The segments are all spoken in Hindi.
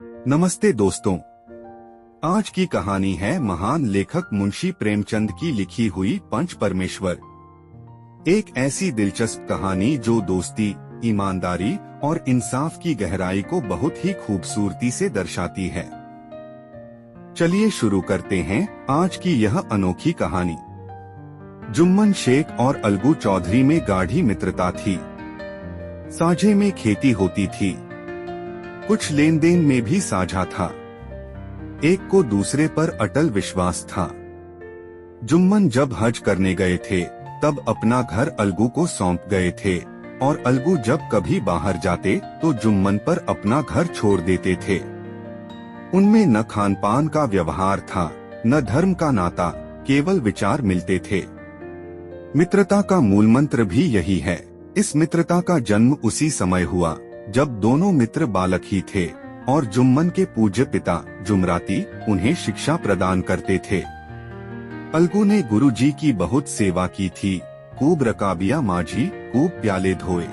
नमस्ते दोस्तों। आज की कहानी है महान लेखक मुंशी प्रेमचंद की लिखी हुई पंच परमेश्वर। एक ऐसी दिलचस्प कहानी जो दोस्ती, ईमानदारी और इंसाफ की गहराई को बहुत ही खूबसूरती से दर्शाती है। चलिए शुरू करते हैं आज की यह अनोखी कहानी। जुम्मन शेख और अलगू चौधरी में गाढ़ी मित्रता थी। साझे में खेती होती थी, कुछ लेन देन में भी साझा था। एक को दूसरे पर अटल विश्वास था। जुम्मन जब हज करने गए थे तब अपना घर अलगू को सौंप गए थे और अलगू जब कभी बाहर जाते तो जुम्मन पर अपना घर छोड़ देते थे। उनमें न खान पान का व्यवहार था, न धर्म का नाता, केवल विचार मिलते थे। मित्रता का मूल मंत्र भी यही है। इस मित्रता का जन्म उसी समय हुआ जब दोनों मित्र बालक ही थे और जुम्मन के पूज्य पिता जुमराती उन्हें शिक्षा प्रदान करते थे। अलगू ने गुरुजी की बहुत सेवा की थी। खूब रकाबिया माझी, खूब प्याले धोए।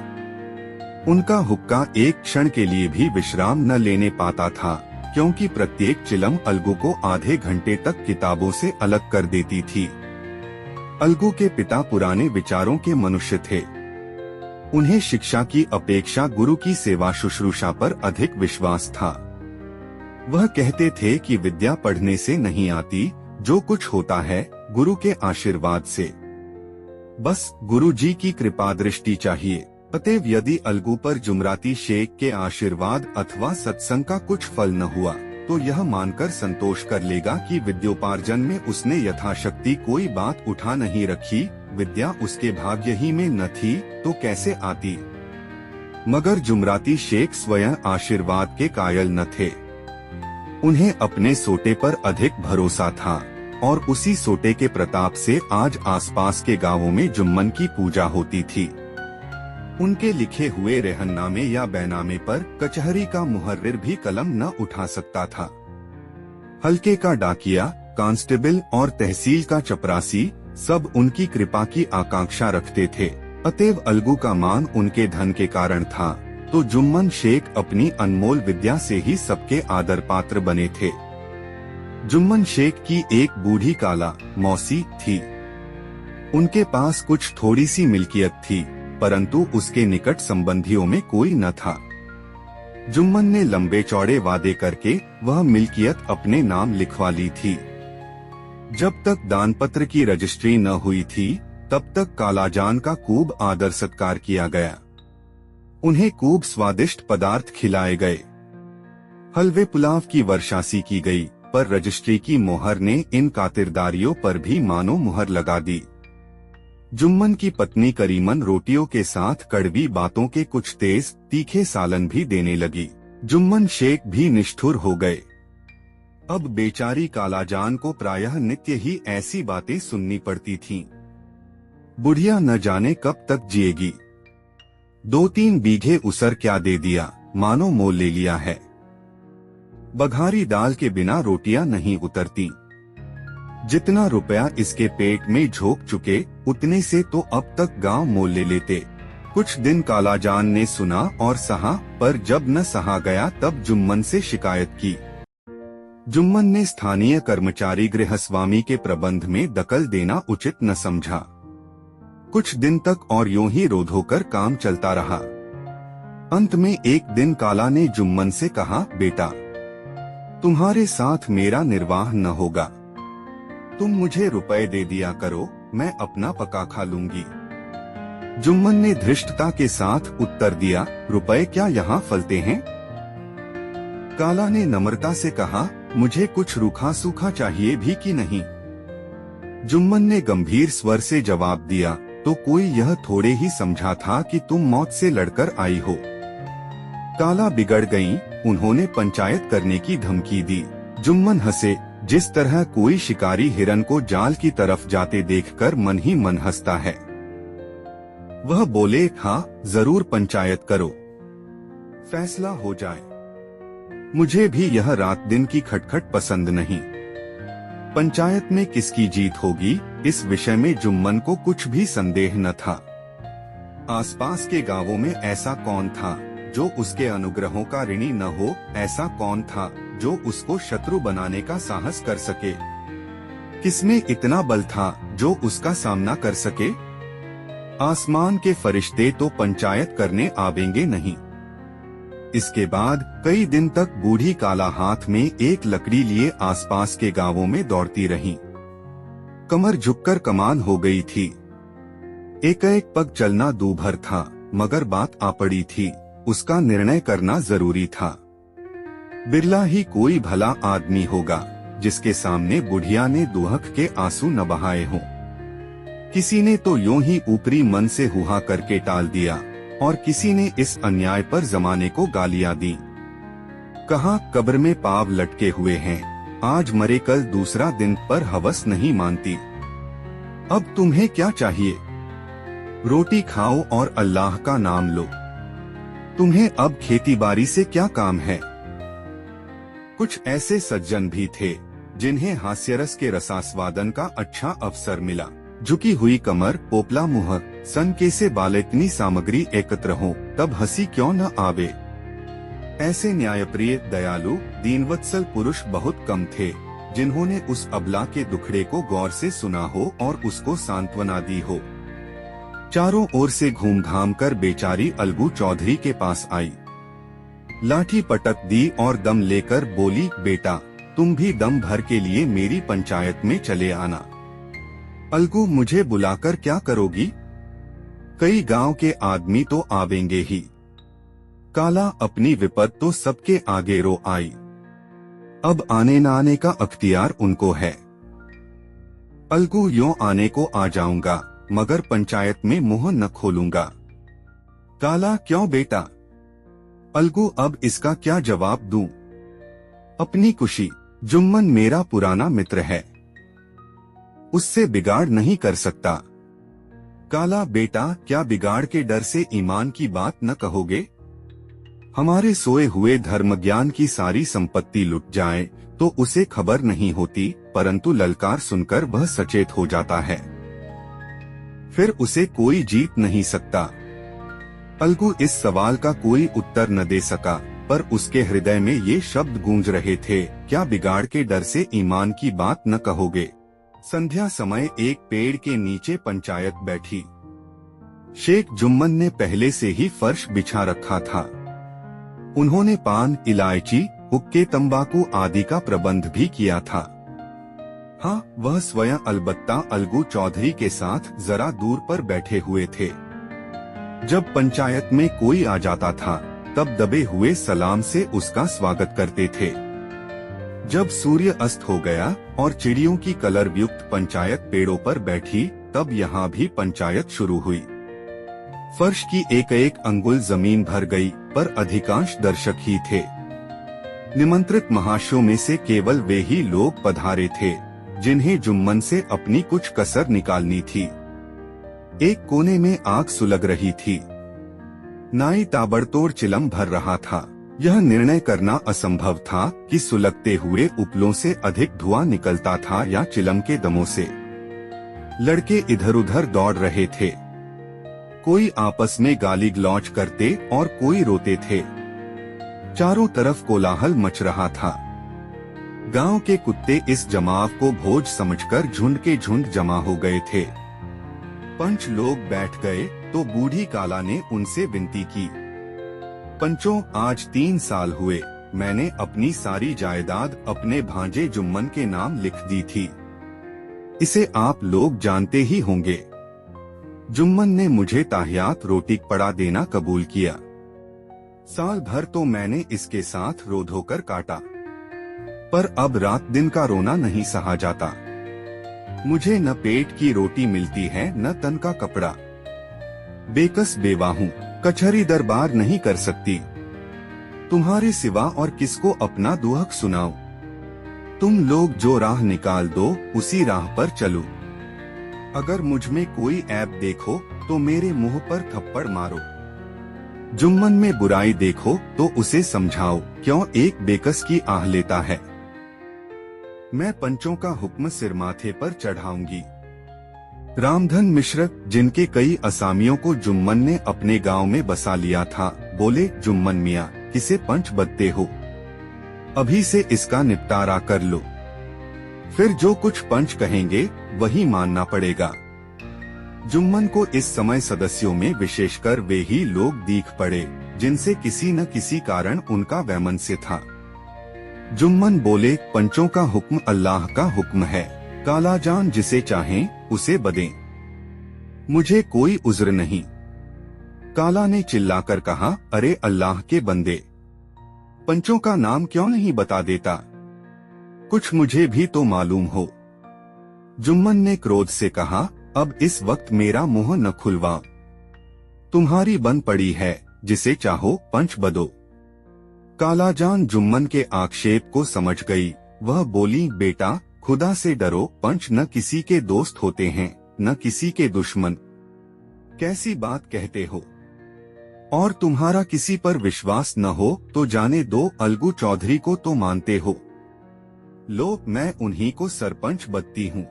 उनका हुक्का एक क्षण के लिए भी विश्राम न लेने पाता था, क्योंकि प्रत्येक चिलम अलगू को आधे घंटे तक किताबों से अलग कर देती थी। अलगू के पिता पुराने विचारों के मनुष्य थे। उन्हें शिक्षा की अपेक्षा गुरु की सेवा शुश्रूषा पर अधिक विश्वास था। वह कहते थे कि विद्या पढ़ने से नहीं आती, जो कुछ होता है गुरु के आशीर्वाद से। बस गुरुजी की कृपा दृष्टि चाहिए। अतएव यदि अलगू पर जुमराती शेख के आशीर्वाद अथवा सत्संग का कुछ फल न हुआ तो यह मानकर संतोष कर लेगा कि विद्योपार्जन में उसने यथाशक्ति कोई बात उठा नहीं रखी। विद्या उसके भाग्य ही में न थी तो कैसे आती। मगर जुमराती शेख स्वयं आशीर्वाद के कायल न थे। उन्हें अपने सोटे पर अधिक भरोसा था और उसी सोटे के प्रताप से आज आसपास के गांवों में जुम्मन की पूजा होती थी। उनके लिखे हुए रेहननामे या बैनामे पर कचहरी का मुहर्रिर भी कलम न उठा सकता था। हल्के का डाकिया, कांस्टेबल और तहसील का चपरासी सब उनकी कृपा की आकांक्षा रखते थे। अतएव अलगू का मान उनके धन के कारण था, तो जुम्मन शेख अपनी अनमोल विद्या से ही सबके आदर पात्र बने थे। जुम्मन शेख की एक बूढ़ी काला मौसी थी। उनके पास कुछ थोड़ी सी मिल्कियत थी, परंतु उसके निकट संबंधियों में कोई न था। जुम्मन ने लंबे चौड़े वादे करके वह मिल्कियत अपने नाम लिखवा ली थी। जब तक दानपत्र की रजिस्ट्री न हुई थी तब तक कालाजान का खूब आदर सत्कार किया गया। उन्हें खूब स्वादिष्ट पदार्थ खिलाए गए। हलवे पुलाव की वर्षासी की गई, पर रजिस्ट्री की मोहर ने इन खातिरदारियों पर भी मानो मुहर लगा दी। जुम्मन की पत्नी करीमन रोटियों के साथ कड़वी बातों के कुछ तेज तीखे सालन भी देने लगी। जुम्मन शेख भी निष्ठुर हो गए। अब बेचारी कालाजान को प्रायः नित्य ही ऐसी बातें सुननी पड़ती थीं। बुढ़िया न जाने कब तक जिएगी। 2-3 बीघे उसर क्या दे दिया, मानो मोल ले लिया है। बघारी दाल के बिना रोटियां नहीं उतरती। जितना रुपया इसके पेट में झोंक चुके उतने से तो अब तक गांव मोल ले लेते। कुछ दिन कालाजान ने सुना और सहा, पर जब न सहा गया तब जुम्मन से शिकायत की। जुम्मन ने स्थानीय कर्मचारी गृहस्वामी के प्रबंध में दखल देना उचित न समझा। कुछ दिन तक और यूं ही रोध होकर काम चलता रहा। अंत में एक दिन काला ने जुम्मन से कहा, बेटा, तुम्हारे साथ मेरा निर्वाह न होगा। तुम मुझे रुपए दे दिया करो, मैं अपना पका खा लूंगी। जुम्मन ने धृष्टता के साथ उत्तर दिया, रुपए क्या यहाँ फलते हैं? काला ने नम्रता से कहा, मुझे कुछ रूखा सूखा चाहिए भी कि नहीं। जुम्मन ने गंभीर स्वर से जवाब दिया, तो कोई यह थोड़े ही समझा था कि तुम मौत से लड़कर आई हो। काला बिगड़ गई। उन्होंने पंचायत करने की धमकी दी। जुम्मन हंसे, जिस तरह कोई शिकारी हिरन को जाल की तरफ जाते देखकर मन ही मन हंसता है। वह बोले, हाँ जरूर पंचायत करो, फैसला हो जाए। मुझे भी यह रात दिन की खटखट पसंद नहीं। पंचायत में किसकी जीत होगी, इस विषय में जुम्मन को कुछ भी संदेह न था। आसपास के गांवों में ऐसा कौन था जो उसके अनुग्रहों का ऋणी न हो। ऐसा कौन था जो उसको शत्रु बनाने का साहस कर सके? किसमें इतना बल था जो उसका सामना कर सके? आसमान के फरिश्ते तो पंचायत करने आवेंगे नहीं। इसके बाद कई दिन तक बूढ़ी काला हाथ में एक लकड़ी लिए आसपास के गांवों में दौड़ती रही। कमर झुककर कमान हो गई थी। एक एक पग चलना दूभर था, मगर बात आ पड़ी थी। उसका निर्णय करना जरूरी था। बिरला ही कोई भला आदमी होगा जिसके सामने बुढ़िया ने दुहक के आंसू न बहाए हों। किसी ने तो यूं ही ऊपरी मन से हुआ करके टाल दिया और किसी ने इस अन्याय पर जमाने को गालियां दी। कहा कब्र में पाव लटके हुए हैं, आज मरे कल दूसरा दिन, पर हवस नहीं मानती। अब तुम्हें क्या चाहिए? रोटी खाओ और अल्लाह का नाम लो। तुम्हें अब खेतीबाड़ी से क्या काम है? कुछ ऐसे सज्जन भी थे जिन्हें हास्यरस के रसास्वादन का अच्छा अवसर मिला। झुकी हुई कमर, पोपला मुंह, सनके से बाल, इतनी सामग्री एकत्र हो तब हंसी क्यों न आवे। ऐसे न्यायप्रिय, दयालु, दीनवत्सल पुरुष बहुत कम थे जिन्होंने उस अबला के दुखड़े को गौर से सुना हो और उसको सांत्वना दी हो। चारों ओर से घूम घाम कर बेचारी अलगू चौधरी के पास आई। लाठी पटक दी और दम लेकर बोली, बेटा तुम भी दम भर के लिए मेरी पंचायत में चले आना। अलगू, मुझे बुलाकर क्या करोगी? कई गांव के आदमी तो आवेंगे ही। काला अपनी विपद तो सबके आगे रो आई। अब आने न आने का अख्तियार उनको है। अलगू, यूं आने को आ जाऊंगा मगर पंचायत में मुंह न खोलूंगा। काला, क्यों बेटा? अलगू, अब इसका क्या जवाब दूं? अपनी खुशी, जुम्मन मेरा पुराना मित्र है, उससे बिगाड़ नहीं कर सकता। काला, बेटा क्या बिगाड़ के डर से ईमान की बात न कहोगे? हमारे सोए हुए धर्म ज्ञान की सारी संपत्ति लुट जाए तो उसे खबर नहीं होती, परंतु ललकार सुनकर वह सचेत हो जाता है। फिर उसे कोई जीत नहीं सकता। अलगू इस सवाल का कोई उत्तर न दे सका, पर उसके हृदय में ये शब्द गूंज रहे थे, क्या बिगाड़ के डर से ईमान की बात न कहोगे? संध्या समय एक पेड़ के नीचे पंचायत बैठी। शेख जुम्मन ने पहले से ही फर्श बिछा रखा था। उन्होंने पान, इलायची, हुक्के, तंबाकू आदि का प्रबंध भी किया था। हाँ, वह स्वयं अलबत्ता अलगू चौधरी के साथ जरा दूर पर बैठे हुए थे। जब पंचायत में कोई आ जाता था तब दबे हुए सलाम से उसका स्वागत करते थे। जब सूर्य अस्त हो गया और चिड़ियों की कलरवयुक्त पंचायत पेड़ों पर बैठी, तब यहाँ भी पंचायत शुरू हुई। फर्श की एक एक अंगुल जमीन भर गई, पर अधिकांश दर्शक ही थे। निमंत्रित महाशयों में से केवल वे ही लोग पधारे थे जिन्हें जुम्मन से अपनी कुछ कसर निकालनी थी। एक कोने में आग सुलग रही थी। नाई ताबड़तोड़ चिलम भर रहा था। यह निर्णय करना असंभव था कि सुलगते हुए उपलों से अधिक धुआं निकलता था या चिलम के दमों से। लड़के इधर उधर दौड़ रहे थे। कोई आपस में गाली गलौज करते और कोई रोते थे। चारों तरफ कोलाहल मच रहा था। गांव के कुत्ते इस जमाव को भोज समझकर झुंड के झुंड जमा हो गए थे। पंच लोग बैठ गए तो बूढ़ी काला ने उनसे विनती की, पंचों, आज 3 साल हुए मैंने अपनी सारी जायदाद अपने भांजे जुम्मन के नाम लिख दी थी। इसे आप लोग जानते ही होंगे। जुम्मन ने मुझे ताहियात रोटी पड़ा देना कबूल किया। साल भर तो मैंने इसके साथ रो धोकर काटा, पर अब रात दिन का रोना नहीं सहा जाता। मुझे न पेट की रोटी मिलती है न तन का कपड़ा। बेकस बेवा हूँ, कचहरी दरबार नहीं कर सकती। तुम्हारे सिवा और किसको अपना दुहक सुनाऊं? तुम लोग जो राह निकाल दो उसी राह पर चलूं। अगर मुझ में कोई ऐब देखो तो मेरे मुंह पर थप्पड़ मारो। जुम्मन में बुराई देखो तो उसे समझाओ, क्यों एक बेकस की आह लेता है। मैं पंचों का हुक्म सिर माथे पर चढ़ाऊंगी। रामधन मिश्र, जिनके कई असामियों को जुम्मन ने अपने गांव में बसा लिया था, बोले, जुम्मन मियाँ, किसे पंच बदते हो? अभी से इसका निपटारा कर लो, फिर जो कुछ पंच कहेंगे वही मानना पड़ेगा। जुम्मन को इस समय सदस्यों में विशेषकर वे ही लोग दीख पड़े जिनसे किसी न किसी कारण उनका वैमनस्य था। जुम्मन बोले, पंचों का हुक्म अल्लाह का हुक्म है, कालाजान जिसे चाहें उसे बदें, मुझे कोई उज्र नहीं। काला ने चिल्लाकर कहा, अरे अल्लाह के बंदे, पंचों का नाम क्यों नहीं बता देता? कुछ मुझे भी तो मालूम हो। जुम्मन ने क्रोध से कहा, अब इस वक्त मेरा मुंह न खुलवा, तुम्हारी बन पड़ी है, जिसे चाहो पंच बदो। कालाजान जुम्मन के आक्षेप को समझ गई। वह बोली, बेटा खुदा से डरो, पंच न किसी के दोस्त होते हैं न किसी के दुश्मन। कैसी बात कहते हो? और तुम्हारा किसी पर विश्वास न हो तो जाने दो, अलगू चौधरी को तो मानते हो, लो मैं उन्हीं को सरपंच बदती हूँ।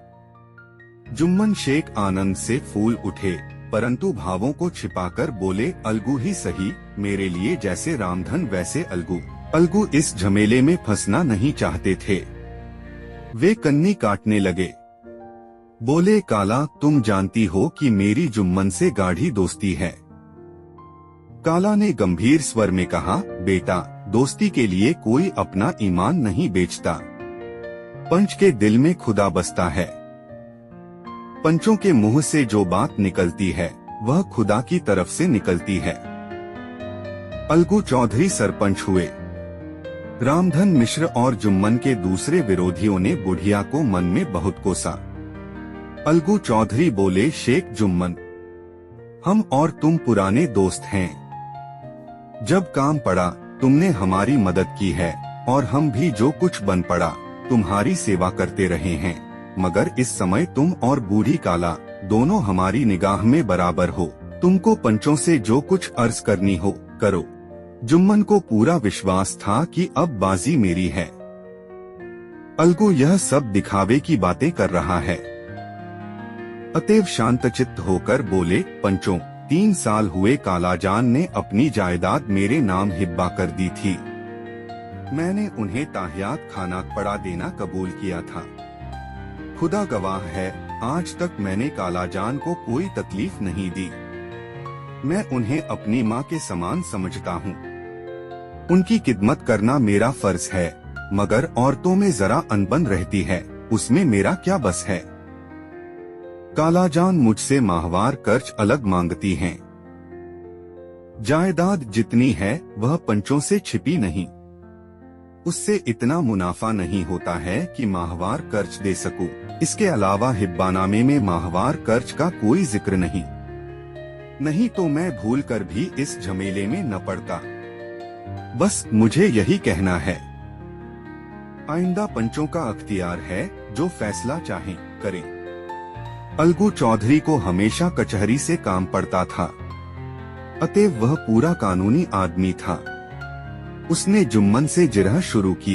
जुम्मन शेख आनंद से फूल उठे, परंतु भावों को छिपाकर बोले, अलगू ही सही, मेरे लिए जैसे रामधन वैसे अलगू। अलगू इस झमेले में फंसना नहीं चाहते थे। वे कन्नी काटने लगे। बोले, काला तुम जानती हो कि मेरी जुम्मन से गाढ़ी दोस्ती है। काला ने गंभीर स्वर में कहा, बेटा दोस्ती के लिए कोई अपना ईमान नहीं बेचता, पंच के दिल में खुदा बसता है। पंचों के मुंह से जो बात निकलती है वह खुदा की तरफ से निकलती है। अलगू चौधरी सरपंच हुए। रामधन मिश्र और जुम्मन के दूसरे विरोधियों ने बुढ़िया को मन में बहुत कोसा। अलगू चौधरी बोले, शेख जुम्मन, हम और तुम पुराने दोस्त हैं। जब काम पड़ा तुमने हमारी मदद की है और हम भी जो कुछ बन पड़ा तुम्हारी सेवा करते रहे हैं, मगर इस समय तुम और बूढ़ी काला दोनों हमारी निगाह में बराबर हो। तुमको पंचों से जो कुछ अर्ज करनी हो करो। जुम्मन को पूरा विश्वास था कि अब बाजी मेरी है। अलगू यह सब दिखावे की बातें कर रहा है। अतएव शांतचित्त होकर बोले, पंचों 3 साल हुए कालाजान ने अपनी जायदाद मेरे नाम हिब्बा कर दी थी। मैंने उन्हें ताहियात खाना पड़ा देना कबूल किया था। खुदा गवाह है, आज तक मैंने कालाजान को कोई तकलीफ नहीं दी। मैं उन्हें अपनी माँ के समान समझता हूँ। उनकी खिदमत करना मेरा फर्ज है, मगर औरतों में जरा अनबन रहती है, उसमें मेरा क्या बस है। कालाजान मुझसे माहवार कर्ज अलग मांगती हैं। जायदाद जितनी है वह पंचों से छिपी नहीं। उससे इतना मुनाफा नहीं होता है कि माहवार कर्ज दे सकूं। इसके अलावा हिब्बानामे में माहवार कर्ज का कोई जिक्र नहीं तो मैं भूलकर भी इस झमेले में न पड़ता। बस मुझे यही कहना है। आइंदा पंचों का अख्तियार है, जो फैसला चाहें करें। अलगू चौधरी को हमेशा कचहरी से काम पड़ता था, अतएव वह पूरा कानूनी आदमी था। उसने जुम्मन से जिरह शुरू की।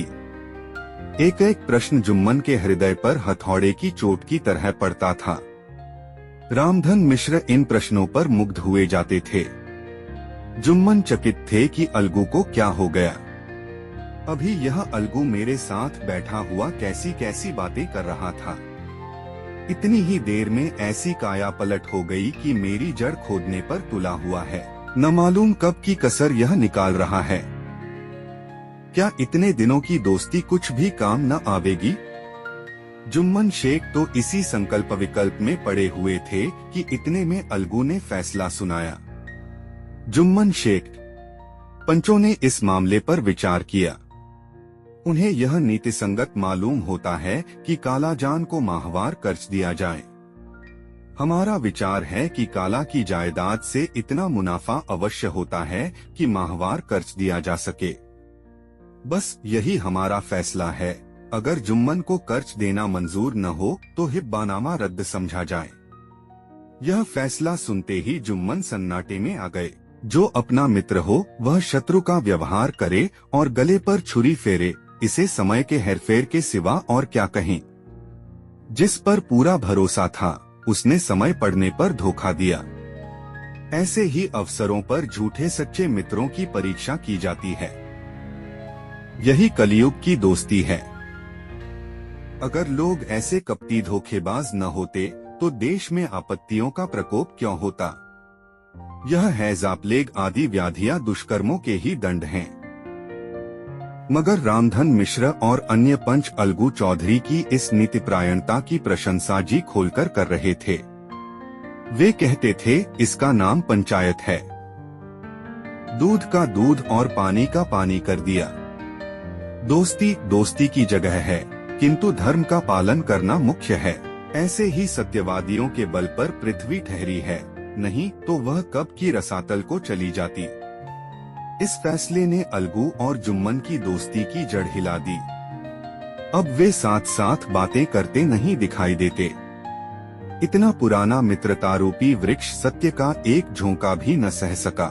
एक एक प्रश्न जुम्मन के हृदय पर हथौड़े की चोट की तरह पड़ता था। रामधन मिश्र इन प्रश्नों पर मुग्ध हुए जाते थे। जुम्मन चकित थे कि अलगू को क्या हो गया। अभी यह अलगू मेरे साथ बैठा हुआ कैसी कैसी बातें कर रहा था। इतनी ही देर में ऐसी काया पलट हो गई कि मेरी जड़ खोदने पर तुला हुआ है। न मालूम कब की कसर यह निकाल रहा है। क्या इतने दिनों की दोस्ती कुछ भी काम न आवेगी? जुम्मन शेख तो इसी संकल्प विकल्प में पड़े हुए थे कि इतने में अलगू ने फैसला सुनाया। जुम्मन शेख, पंचों ने इस मामले पर विचार किया। उन्हें यह नीतिसंगत मालूम होता है कि कालाजान को माहवार कर्ज दिया जाए। हमारा विचार है कि काला की जायदाद से इतना मुनाफा अवश्य होता है कि माहवार कर्ज दिया जा सके। बस यही हमारा फैसला है। अगर जुम्मन को कर्ज देना मंजूर न हो तो हिब्बानामा रद्द समझा जाए। यह फैसला सुनते ही जुम्मन सन्नाटे में आ गए। जो अपना मित्र हो वह शत्रु का व्यवहार करे और गले पर छुरी फेरे, इसे समय के हेरफेर के सिवा और क्या कहें। जिस पर पूरा भरोसा था उसने समय पड़ने पर धोखा दिया। ऐसे ही अवसरों पर झूठे सच्चे मित्रों की परीक्षा की जाती है। यही कलयुग की दोस्ती है। अगर लोग ऐसे कपटी धोखेबाज न होते तो देश में आपत्तियों का प्रकोप क्यों होता। यह हैजा प्लेग आदि व्याधियां दुष्कर्मों के ही दंड हैं। मगर रामधन मिश्र और अन्य पंच अलगू चौधरी की इस नीतिपरायणता की प्रशंसा जी खोलकर कर रहे थे। वे कहते थे, इसका नाम पंचायत है। दूध का दूध और पानी का पानी कर दिया। दोस्ती दोस्ती की जगह है, किंतु धर्म का पालन करना मुख्य है। ऐसे ही सत्यवादियों के बल पर पृथ्वी ठहरी है, नहीं तो वह कब की रसातल को चली जाती। इस फैसले ने अलगू और जुम्मन की दोस्ती की जड़ हिला दी। अब वे साथ साथ बातें करते नहीं दिखाई देते। इतना पुराना मित्रतारूपी वृक्ष सत्य का एक झोंका भी न सह सका।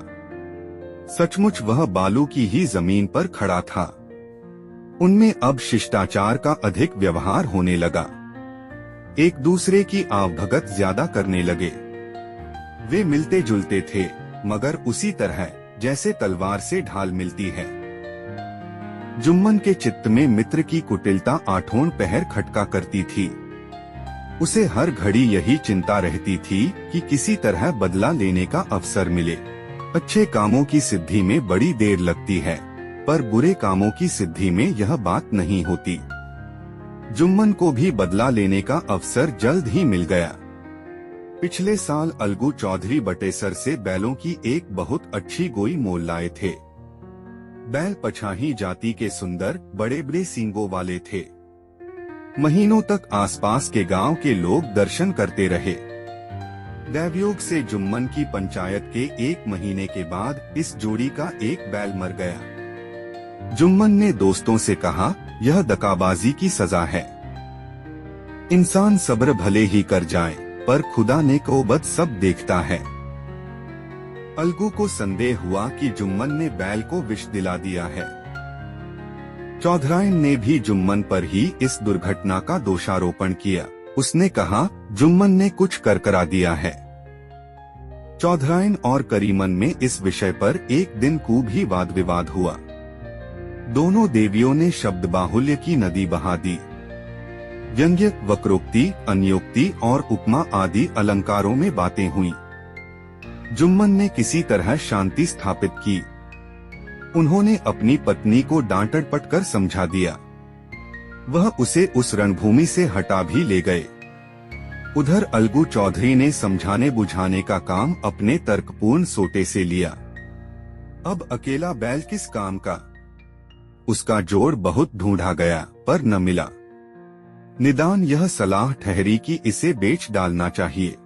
सचमुच वह बालू की ही जमीन पर खड़ा था। उनमें अब शिष्टाचार का अधिक व्यवहार होने लगा। एक दूसरे की आवभगत ज्यादा करने लगे। वे मिलते जुलते थे, मगर उसी तरह जैसे तलवार से ढाल मिलती है। जुम्मन के चित्त में मित्र की कुटिलता आठों पहर खटका करती थी। उसे हर घड़ी यही चिंता रहती थी कि किसी तरह बदला लेने का अवसर मिले। अच्छे कामों की सिद्धि में बड़ी देर लगती है, पर बुरे कामों की सिद्धि में यह बात नहीं होती। जुम्मन को भी बदला लेने का अवसर जल्द ही मिल गया। पिछले साल अलगू चौधरी बटेसर से बैलों की एक बहुत अच्छी गोई मोल लाए थे। बैल पछाही जाति के सुंदर बड़े बड़े सींगों वाले थे। महीनों तक आसपास के गांव के लोग दर्शन करते रहे। दैवयोग से जुम्मन की पंचायत के 1 महीने के बाद इस जोड़ी का एक बैल मर गया। जुम्मन ने दोस्तों से कहा, यह दगाबाजी की सजा है। इंसान सब्र भले ही कर जाए, पर खुदा नेक-ओ-बद सब देखता है। अलगू को संदेह हुआ कि जुम्मन ने बैल को विष दिला दिया है। चौधराइन ने भी जुम्मन पर ही इस दुर्घटना का दोषारोपण किया। उसने कहा, जुम्मन ने कुछ करकरा दिया है। चौधराइन और करीमन में इस विषय पर एक दिन खूब ही वाद विवाद हुआ। दोनों देवियों ने शब्द बाहुल्य की नदी बहा दी। व्यंग्य, वक्रोक्ति, अन्योक्ति और उपमा आदि अलंकारों में बातें हुई। जुम्मन ने किसी तरह शांति स्थापित की। उन्होंने अपनी पत्नी को डांट डपट कर समझा दिया। वह उसे उस रणभूमि से हटा भी ले गए। उधर अलगू चौधरी ने समझाने बुझाने का काम अपने तर्कपूर्ण सोटे से लिया। अब अकेला बैल किस काम का। उसका जोड़ बहुत ढूंढा गया, पर न मिला। निदान यह सलाह ठहरी कि इसे बेच डालना चाहिए।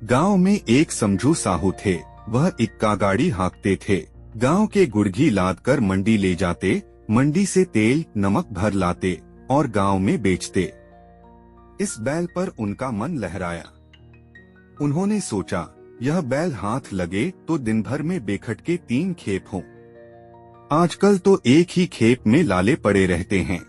गांव में एक समझू साहू थे। वह इक्का गाड़ी हाँकते थे। गांव के गुड़घी लाद कर मंडी ले जाते, मंडी से तेल नमक भर लाते और गांव में बेचते। इस बैल पर उनका मन लहराया। उन्होंने सोचा, यह बैल हाथ लगे तो दिन भर में बेखट के 3 खेप हों। आजकल तो एक ही खेप में लाले पड़े रहते हैं।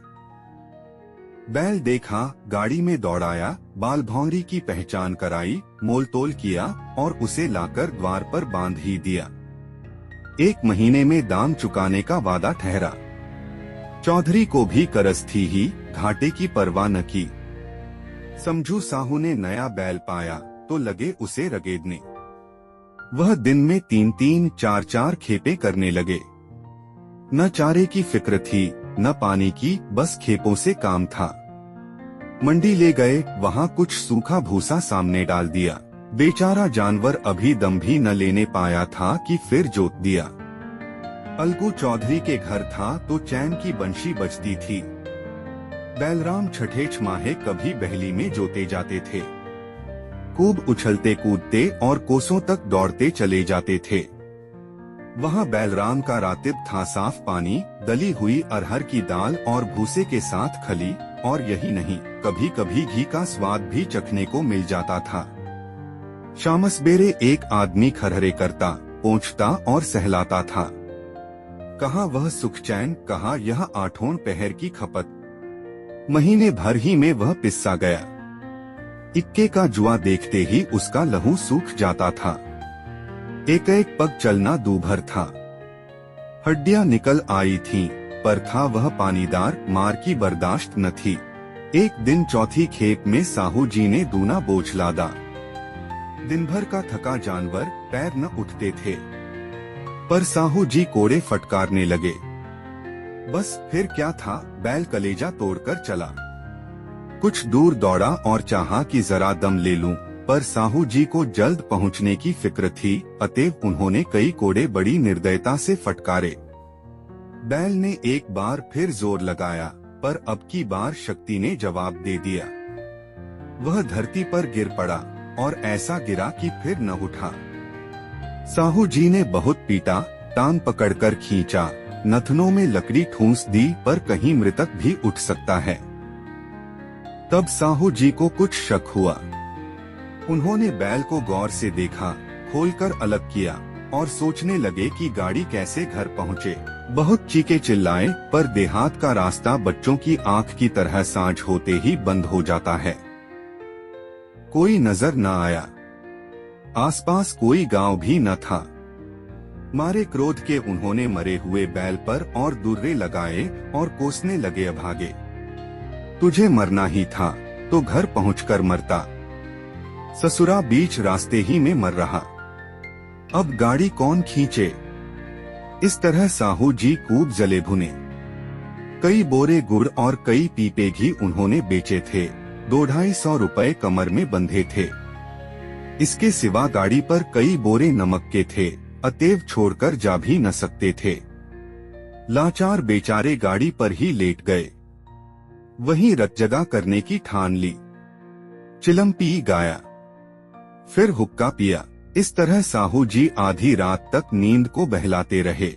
बैल देखा, गाड़ी में दौड़ाया, बाल भौंरी की पहचान कराई, मोलतोल किया और उसे लाकर द्वार पर बांध ही दिया। 1 महीने में दाम चुकाने का वादा ठहरा। चौधरी को भी करस थी ही, घाटे की परवाह न की। समझू साहू ने नया बैल पाया तो लगे उसे रगेदने। वह दिन में 3-3, 4-4 खेपे करने लगे। न चारे की फिक्र थी, न पानी की, बस खेपों से काम था। मंडी ले गए, वहाँ कुछ सूखा भूसा सामने डाल दिया। बेचारा जानवर अभी दम भी न लेने पाया था कि फिर जोत दिया। अलगू चौधरी के घर था तो चैन की बंशी बजती थी। बैलराम छठे छमाहे कभी बहली में जोते जाते थे। खूब उछलते कूदते और कोसों तक दौड़ते चले जाते थे। वहाँ बैलराम का रातिब था साफ पानी, दली हुई अरहर की दाल और भूसे के साथ खली, और यही नहीं, कभी कभी घी का स्वाद भी चखने को मिल जाता था। शाम सवेरे एक आदमी खरहरे करता, पोंछता और सहलाता था। कहाँ वह सुख चैन, कहाँ यह 8 पहर की खपत। महीने भर ही में वह पिस्सा गया। इक्के का जुआ देखते ही उसका लहू सूख जाता था। एक एक पग चलना दूभर था। हड्डियां निकल आई थीं, पर था वह पानीदार मार की बर्दाश्त न थी। एक दिन चौथी खेप में साहू जी ने दूना बोझ लादा। दिन भर का थका जानवर पैर न उठते थे, पर साहू जी कोड़े फटकारने लगे। बस फिर क्या था, बैल कलेजा तोड़कर चला। कुछ दूर दौड़ा और चाहा कि जरा दम ले लूं, पर साहू जी को जल्द पहुंचने की फिक्र थी, अतएव उन्होंने कई कोड़े बड़ी निर्दयता से फटकारे। बैल ने एक बार फिर जोर लगाया, पर अब की बार शक्ति ने जवाब दे दिया। वह धरती पर गिर पड़ा और ऐसा गिरा कि फिर न उठा। साहू जी ने बहुत पीटा, टांग पकड़कर खींचा, नथनों में लकड़ी ठूंस दी, पर कहीं मृतक भी उठ सकता है। तब साहू जी को कुछ शक हुआ। उन्होंने बैल को गौर से देखा, खोलकर अलग किया और सोचने लगे कि गाड़ी कैसे घर पहुँचे। बहुत चीखे चिल्लाए, पर देहात का रास्ता बच्चों की आंख की तरह सांझ होते ही बंद हो जाता है। कोई नजर न आया, आसपास कोई गांव भी न था। मारे क्रोध के उन्होंने मरे हुए बैल पर और दुर्रे लगाए और कोसने लगे, अभागे, तुझे मरना ही था तो घर पहुंचकर मरता, ससुरा बीच रास्ते ही में मर रहा, अब गाड़ी कौन खींचे। इस तरह साहू जी खूब जले भुने। कई बोरे गुड़ और कई पीपे घी उन्होंने बेचे थे। 200-250 रुपए कमर में बंधे थे। इसके सिवा गाड़ी पर कई बोरे नमक के थे, अतएव छोड़कर जा भी न सकते थे। लाचार बेचारे गाड़ी पर ही लेट गए। वहीं रत जगा करने की ठान ली। चिलम पी गाया, फिर हुक्का पिया। इस तरह साहू जी आधी रात तक नींद को बहलाते रहे।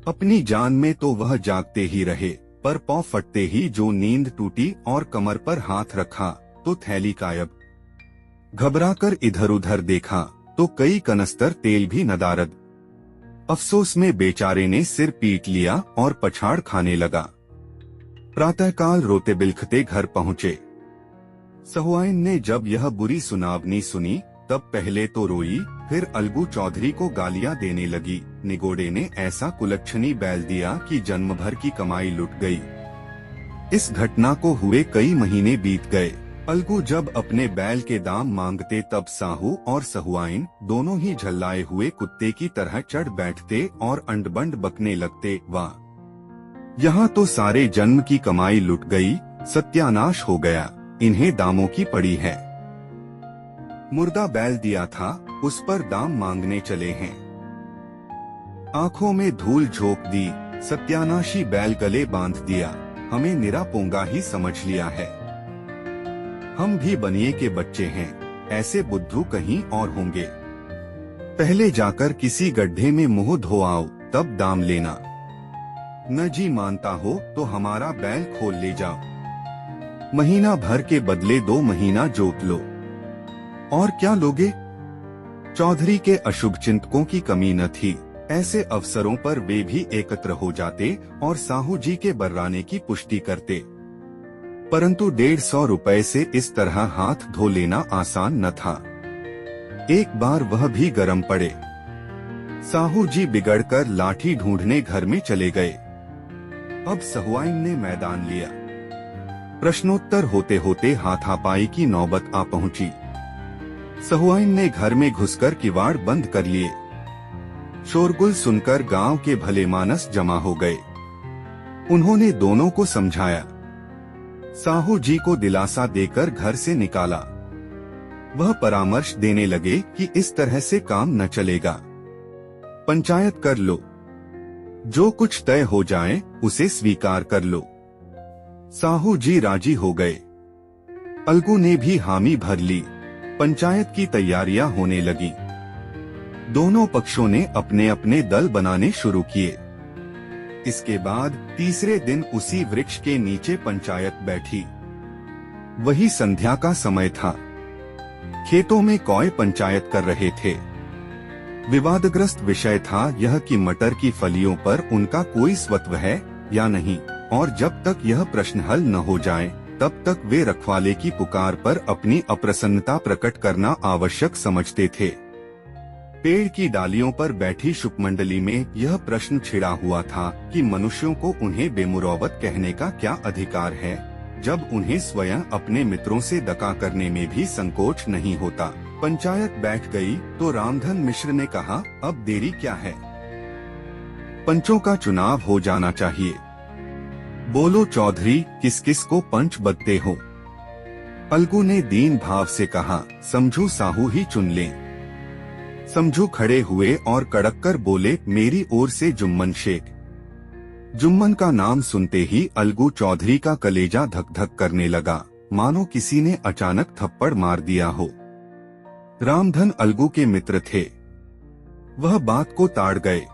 अपनी जान में तो वह जागते ही रहे, पर पांव फटते ही जो नींद टूटी और कमर पर हाथ रखा तो थैली गायब। घबराकर इधर उधर देखा तो कई कनस्तर तेल भी नदारद। अफसोस में बेचारे ने सिर पीट लिया और पछाड़ खाने लगा। प्रातःकाल रोते बिलखते घर पहुँचे। सहुआइन ने जब यह बुरी सुनावनी सुनी तब पहले तो रोई, फिर अलगू चौधरी को गालियां देने लगी। निगोड़े ने ऐसा कुलच्छनी बैल दिया कि जन्म भर की कमाई लुट गई। इस घटना को हुए कई महीने बीत गए। अलगू जब अपने बैल के दाम मांगते तब साहू और सहुआइन दोनों ही झल्लाए हुए कुत्ते की तरह चढ़ बैठते और अंडबंड बकने लगते। वाह, यहाँ तो सारे जन्म की कमाई लुट गई, सत्यानाश हो गया, इन्हें दामों की पड़ी है। मुर्दा बैल दिया था, उस पर दाम मांगने चले हैं। आंखों में धूल झोंक दी, सत्यानाशी बैल गले बांध दिया, हमें निरा पोंगा ही समझ लिया है। हम भी बनिए के बच्चे हैं, ऐसे बुद्धू कहीं और होंगे। पहले जाकर किसी गड्ढे में मुंह धो आओ, तब दाम लेना। न जी मानता हो तो हमारा बैल खोल ले जाओ। महीना भर के बदले 2 महीना जोत लो। और क्या लोगे? चौधरी के अशुभ चिंतकों की कमी न थी। ऐसे अवसरों पर वे भी एकत्र हो जाते और साहू जी के बर्राने की पुष्टि करते। परंतु 150 रुपए से इस तरह हाथ धो लेना आसान न था। एक बार वह भी गरम पड़े। साहू जी बिगड़कर लाठी ढूंढने घर में चले गए। अब सहुआइन ने मैदान लिया। प्रश्नोत्तर होते होते हाथापाई की नौबत आ पहुंची। सहुआइन ने घर में घुसकर किवाड़ बंद कर लिए। शोरगुल सुनकर गांव के भले मानस जमा हो गए। उन्होंने दोनों को समझाया। साहू जी को दिलासा देकर घर से निकाला। वह परामर्श देने लगे कि इस तरह से काम न चलेगा। पंचायत कर लो, जो कुछ तय हो जाए उसे स्वीकार कर लो। साहू जी राजी हो गए। अलगू ने भी हामी भर ली। पंचायत की तैयारियां होने लगी। दोनों पक्षों ने अपने अपने दल बनाने शुरू किए। इसके बाद तीसरे दिन उसी वृक्ष के नीचे पंचायत बैठी। वही संध्या का समय था। खेतों में कौए पंचायत कर रहे थे। विवादग्रस्त विषय था यह कि मटर की फलियों पर उनका कोई स्वत्व है या नहीं, और जब तक यह प्रश्न हल न हो जाए तब तक वे रखवाले की पुकार पर अपनी अप्रसन्नता प्रकट करना आवश्यक समझते थे। पेड़ की डालियों पर बैठी शुकमंडली में यह प्रश्न छिड़ा हुआ था कि मनुष्यों को उन्हें बेमुरौवत कहने का क्या अधिकार है, जब उन्हें स्वयं अपने मित्रों से दगा करने में भी संकोच नहीं होता। पंचायत बैठ गई तो रामधन मिश्र ने कहा, अब देरी क्या है, पंचों का चुनाव हो जाना चाहिए। बोलो चौधरी, किस किस को पंच बदते हो? अलगू ने दीन भाव से कहा, समझू साहू ही चुन लें। समझू खड़े हुए और कड़क कर बोले, मेरी ओर से जुम्मन शेख। जुम्मन का नाम सुनते ही अलगू चौधरी का कलेजा धक धक करने लगा, मानो किसी ने अचानक थप्पड़ मार दिया हो। रामधन अलगू के मित्र थे, वह बात को ताड़ गए।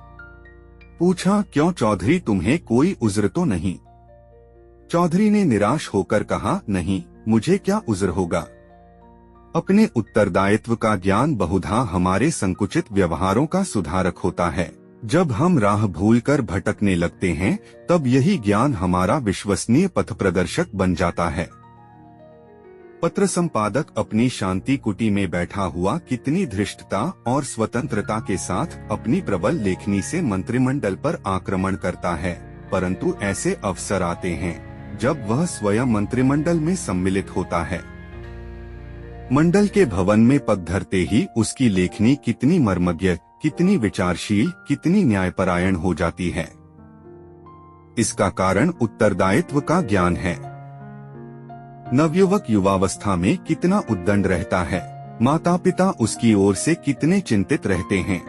पूछा, क्यों चौधरी, तुम्हें कोई उज़्र तो नहीं? चौधरी ने निराश होकर कहा, नहीं, मुझे क्या उज़्र होगा। अपने उत्तरदायित्व का ज्ञान बहुधा हमारे संकुचित व्यवहारों का सुधारक होता है। जब हम राह भूलकर भटकने लगते हैं, तब यही ज्ञान हमारा विश्वसनीय पथ प्रदर्शक बन जाता है। पत्र संपादक अपनी शांति कुटी में बैठा हुआ कितनी धृष्टता और स्वतंत्रता के साथ अपनी प्रबल लेखनी से मंत्रिमंडल पर आक्रमण करता है, परंतु ऐसे अवसर आते हैं जब वह स्वयं मंत्रिमंडल में सम्मिलित होता है। मंडल के भवन में पग धरते ही उसकी लेखनी कितनी मर्मज्ञ, कितनी विचारशील, कितनी न्यायपरायण हो जाती है। इसका कारण उत्तरदायित्व का ज्ञान है। नवयुवक युवावस्था में कितना उद्दंड रहता है, माता पिता उसकी ओर से कितने चिंतित रहते हैं।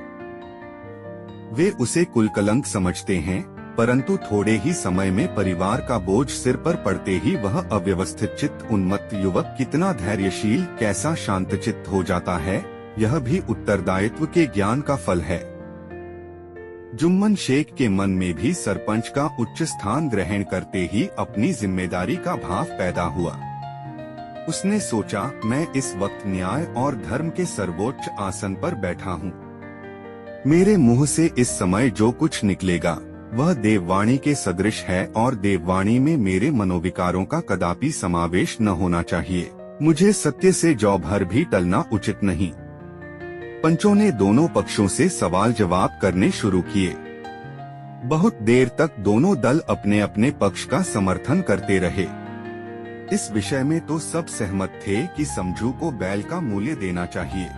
वे उसे कुलकलंक समझते हैं, परंतु थोड़े ही समय में परिवार का बोझ सिर पर पड़ते ही वह अव्यवस्थित चित्त उन्मत्त युवक कितना धैर्यशील, कैसा शांतचित्त हो जाता है। यह भी उत्तरदायित्व के ज्ञान का फल है। जुम्मन शेख के मन में भी सरपंच का उच्च स्थान ग्रहण करते ही अपनी जिम्मेदारी का भाव पैदा हुआ। उसने सोचा, मैं इस वक्त न्याय और धर्म के सर्वोच्च आसन पर बैठा हूँ। मेरे मुंह से इस समय जो कुछ निकलेगा वह देववाणी के सदृश है और देववाणी में मेरे मनोविकारों का कदापि समावेश न होना चाहिए। मुझे सत्य से जौ भर भी टलना उचित नहीं। पंचों ने दोनों पक्षों से सवाल जवाब करने शुरू किए। बहुत देर तक दोनों दल अपने अपने पक्ष का समर्थन करते रहे। इस विषय में तो सब सहमत थे कि समझू को बैल का मूल्य देना चाहिए,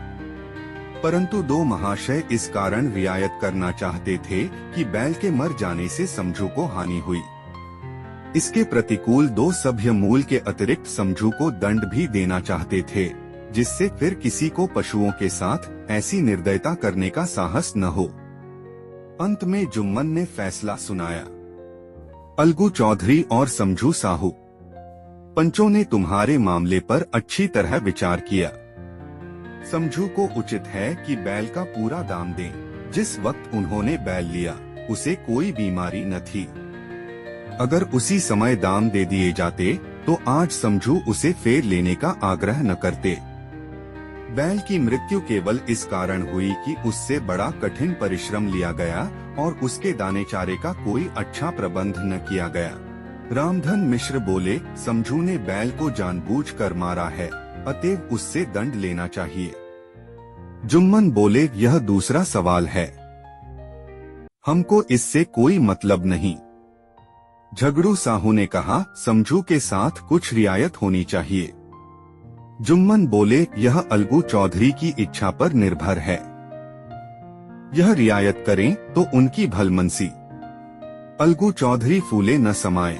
परंतु दो महाशय इस कारण रियायत करना चाहते थे कि बैल के मर जाने से समझू को हानि हुई। इसके प्रतिकूल दो सभ्य मूल के अतिरिक्त समझू को दंड भी देना चाहते थे, जिससे फिर किसी को पशुओं के साथ ऐसी निर्दयता करने का साहस न हो। अंत में जुम्मन ने फैसला सुनाया, अलगू चौधरी और समझू साहू, पंचों ने तुम्हारे मामले पर अच्छी तरह विचार किया। समझू को उचित है कि बैल का पूरा दाम दें। जिस वक्त उन्होंने बैल लिया उसे कोई बीमारी न थी। अगर उसी समय दाम दे दिए जाते तो आज समझू उसे फेर लेने का आग्रह न करते। बैल की मृत्यु केवल इस कारण हुई कि उससे बड़ा कठिन परिश्रम लिया गया और उसके दाने चारे का कोई अच्छा प्रबंध न किया गया। रामधन मिश्र बोले, समझू ने बैल को जानबूझकर मारा है, अतएव उससे दंड लेना चाहिए। जुम्मन बोले, यह दूसरा सवाल है, हमको इससे कोई मतलब नहीं। झगड़ू साहू ने कहा, समझू के साथ कुछ रियायत होनी चाहिए। जुम्मन बोले, यह अलगू चौधरी की इच्छा पर निर्भर है। यह रियायत करें तो उनकी भलमनसी। अलगू चौधरी फूले न समाये,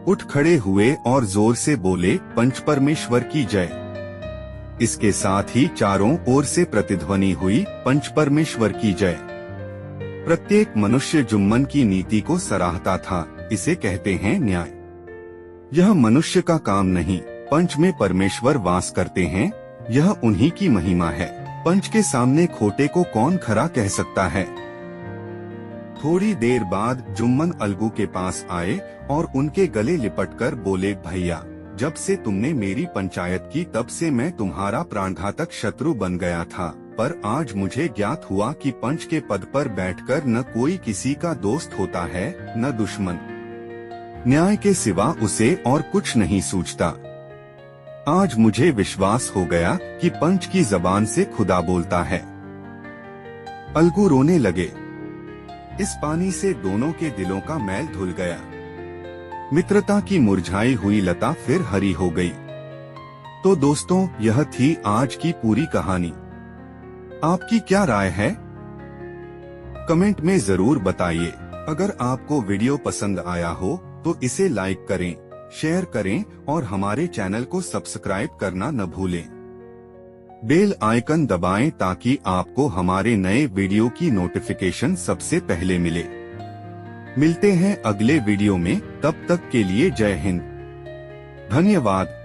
उठ खड़े हुए और जोर से बोले, पंच परमेश्वर की जय। इसके साथ ही चारों ओर से प्रतिध्वनि हुई, पंच परमेश्वर की जय। प्रत्येक मनुष्य जुम्मन की नीति को सराहता था। इसे कहते हैं न्याय। यह मनुष्य का काम नहीं, पंच में परमेश्वर वास करते हैं, यह उन्हीं की महिमा है। पंच के सामने खोटे को कौन खरा कह सकता है। थोड़ी देर बाद जुम्मन अलगू के पास आए और उनके गले लिपटकर बोले, भैया, जब से तुमने मेरी पंचायत की तब से मैं तुम्हारा प्राणघातक शत्रु बन गया था, पर आज मुझे ज्ञात हुआ कि पंच के पद पर बैठकर न कोई किसी का दोस्त होता है न दुश्मन। न्याय के सिवा उसे और कुछ नहीं सूझता। आज मुझे विश्वास हो गया कि पंच की जबान से खुदा बोलता है। अलगू रोने लगे। इस पानी से दोनों के दिलों का मैल धुल गया। मित्रता की मुरझाई हुई लता फिर हरी हो गई। तो दोस्तों, यह थी आज की पूरी कहानी। आपकी क्या राय है? कमेंट में जरूर बताइए। अगर आपको वीडियो पसंद आया हो तो इसे लाइक करें, शेयर करें और हमारे चैनल को सब्सक्राइब करना न भूलें। बेल आइकन दबाएं ताकि आपको हमारे नए वीडियो की नोटिफिकेशन सबसे पहले मिले। मिलते हैं अगले वीडियो में, तब तक के लिए जय हिंद। धन्यवाद।